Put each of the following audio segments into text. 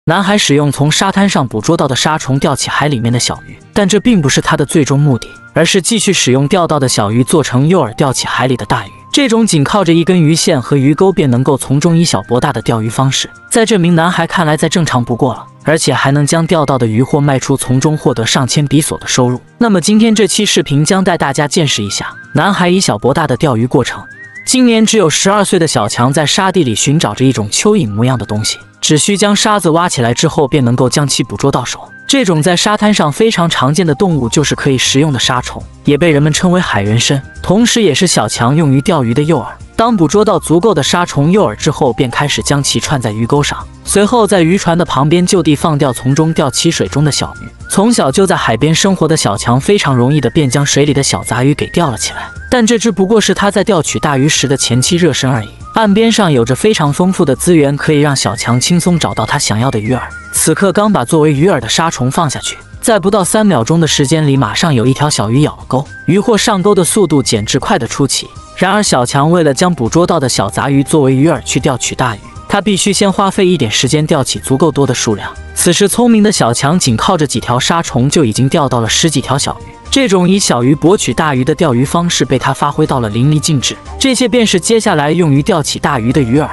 男孩使用从沙滩上捕捉到的沙虫钓起海里面的小鱼，但这并不是他的最终目的，而是继续使用钓到的小鱼做成诱饵钓起海里的大鱼。这种仅靠着一根鱼线和鱼钩便能够从中以小博大的钓鱼方式，在这名男孩看来再正常不过了，而且还能将钓到的鱼货卖出，从中获得上千比索的收入。那么今天这期视频将带大家见识一下男孩以小博大的钓鱼过程。今年只有12岁的小强在沙地里寻找着一种蚯蚓模样的东西，只需将沙子挖起来之后便能够将其捕捉到手。这种在沙滩上非常常见的动物就是可以食用的沙虫，也被人们称为海猿参，同时也是小强用于钓鱼的诱饵。当捕捉到足够的沙虫诱饵之后，便开始将其串在鱼钩上，随后在渔船的旁边就地放钓，从中钓起水中的小鱼。从小就在海边生活的小强非常容易的便将水里的小杂鱼给钓了起来，但这只不过是他在钓取大鱼时的前期热身而已。岸边上有着非常丰富的资源，可以让小强轻松找到他想要的鱼饵。此刻刚把作为鱼饵的沙虫放下去，在不到3秒钟的时间里，马上有一条小鱼咬了钩，鱼货上钩的速度简直快得出奇。然而小强为了将捕捉到的小杂鱼作为鱼饵去钓取大鱼，他必须先花费一点时间钓起足够多的数量。此时聪明的小强仅靠着几条沙虫就已经钓到了10几条小鱼，这种以小鱼博取大鱼的钓鱼方式被他发挥到了淋漓尽致。这些便是接下来用于钓起大鱼的鱼饵。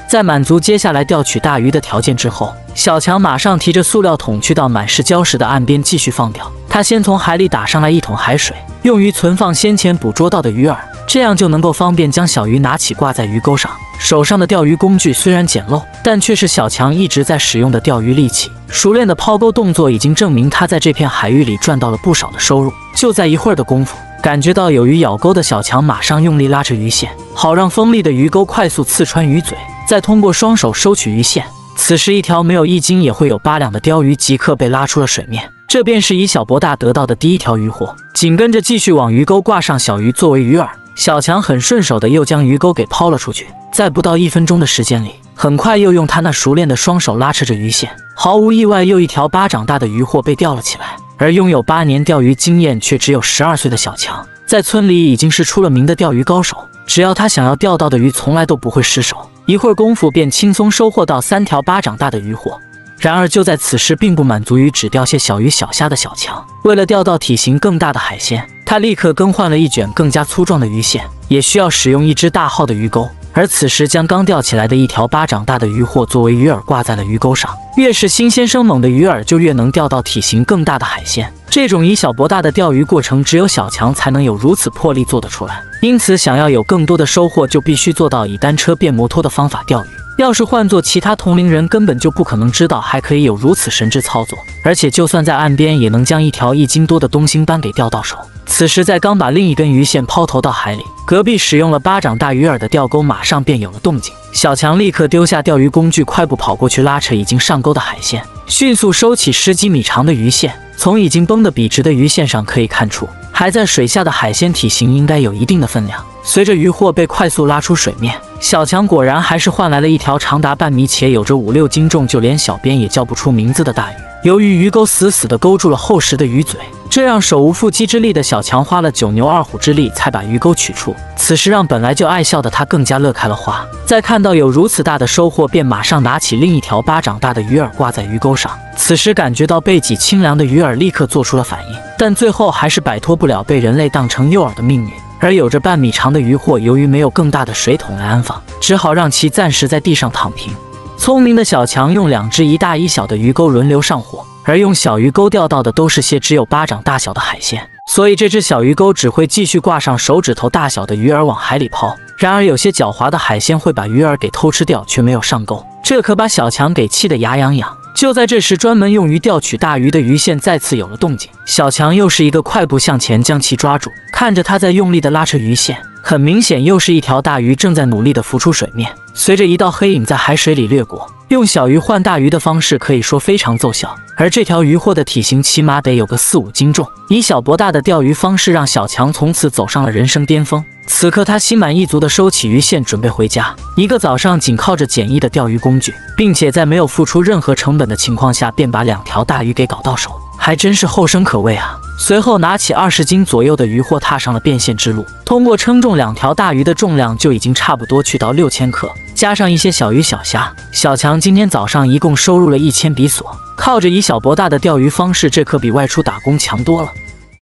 在满足接下来钓取大鱼的条件之后，小强马上提着塑料桶去到满是礁石的岸边继续放钓。他先从海里打上来1桶海水，用于存放先前捕捉到的鱼饵，这样就能够方便将小鱼拿起挂在鱼钩上。手上的钓鱼工具虽然简陋，但却是小强一直在使用的钓鱼利器。熟练的抛钩动作已经证明他在这片海域里赚到了不少的收入。就在一会儿的功夫，感觉到有鱼咬钩的小强马上用力拉扯鱼线，好让锋利的鱼钩快速刺穿鱼嘴，再通过双手收取鱼线。此时一条没有1斤也会有8两的鲷鱼即刻被拉出了水面，这便是以小博大得到的第一条鱼货。紧跟着继续往鱼钩挂上小鱼作为鱼饵，小强很顺手的又将鱼钩给抛了出去。在不到1分钟的时间里，很快又用他那熟练的双手拉扯着鱼线，毫无意外又一条巴掌大的鱼货被钓了起来。而拥有8年钓鱼经验却只有12岁的小强，在村里已经是出了名的钓鱼高手，只要他想要钓到的鱼从来都不会失手，一会儿功夫便轻松收获到3条巴掌大的鱼货。然而就在此时，并不满足于只钓些小鱼小虾的小强，为了钓到体型更大的海鲜，他立刻更换了一卷更加粗壮的鱼线，也需要使用一只大号的鱼钩。而此时将刚钓起来的1条巴掌大的鱼货作为鱼饵挂在了鱼钩上，越是新鲜生猛的鱼饵就越能钓到体型更大的海鲜。这种以小博大的钓鱼过程，只有小强才能有如此魄力做得出来。因此想要有更多的收获，就必须做到以单车变摩托的方法钓鱼。要是换做其他同龄人，根本就不可能知道还可以有如此神之操作，而且就算在岸边也能将1条1斤多的东星斑给钓到手。此时在刚把另一根鱼线抛投到海里，隔壁使用了巴掌大鱼饵的钓钩马上便有了动静。小强立刻丢下钓鱼工具，快步跑过去拉扯已经上钩的海鲜，迅速收起10几米长的鱼线。从已经绷得笔直的鱼线上可以看出，还在水下的海鲜体型应该有一定的分量。随着鱼货被快速拉出水面，小强果然还是换来了一条长达半米且有着5、6斤重，就连小编也叫不出名字的大鱼。由于鱼钩死死地勾住了厚实的鱼嘴，这让手无缚鸡之力的小强花了9牛2虎之力才把鱼钩取出。此时让本来就爱笑的他更加乐开了花，在看到有如此大的收获，便马上拿起另一条巴掌大的鱼饵挂在鱼钩上。此时感觉到背脊清凉的鱼饵立刻做出了反应，但最后还是摆脱不了被人类当成诱饵的命运。而有着半米长的鱼货，由于没有更大的水桶来安放，只好让其暂时在地上躺平。聪明的小强用2只1大1小的鱼钩轮流上火，而用小鱼钩钓到的都是些只有巴掌大小的海鲜，所以这只小鱼钩只会继续挂上手指头大小的鱼饵往海里抛。然而有些狡猾的海鲜会把鱼饵给偷吃掉，却没有上钩，这可把小强给气得牙痒痒。就在这时，专门用于钓取大鱼的鱼线再次有了动静，小强又是一个快步向前将其抓住，看着他在用力的拉扯鱼线，很明显又是一条大鱼正在努力的浮出水面。随着一道黑影在海水里掠过，用小鱼换大鱼的方式可以说非常奏效。而这条鱼货的体型起码得有个4、5斤重，以小博大的钓鱼方式让小强从此走上了人生巅峰。此刻他心满意足地收起鱼线，准备回家。一个早上仅靠着简易的钓鱼工具，并且在没有付出任何成本的情况下，便把2条大鱼给搞到手，还真是后生可畏啊！随后拿起20斤左右的鱼货，踏上了变现之路。通过称重2条大鱼的重量就已经差不多去到6000克，加上一些小鱼小虾，小强今天早上一共收入了1000比索。靠着以小博大的钓鱼方式，这可比外出打工强多了。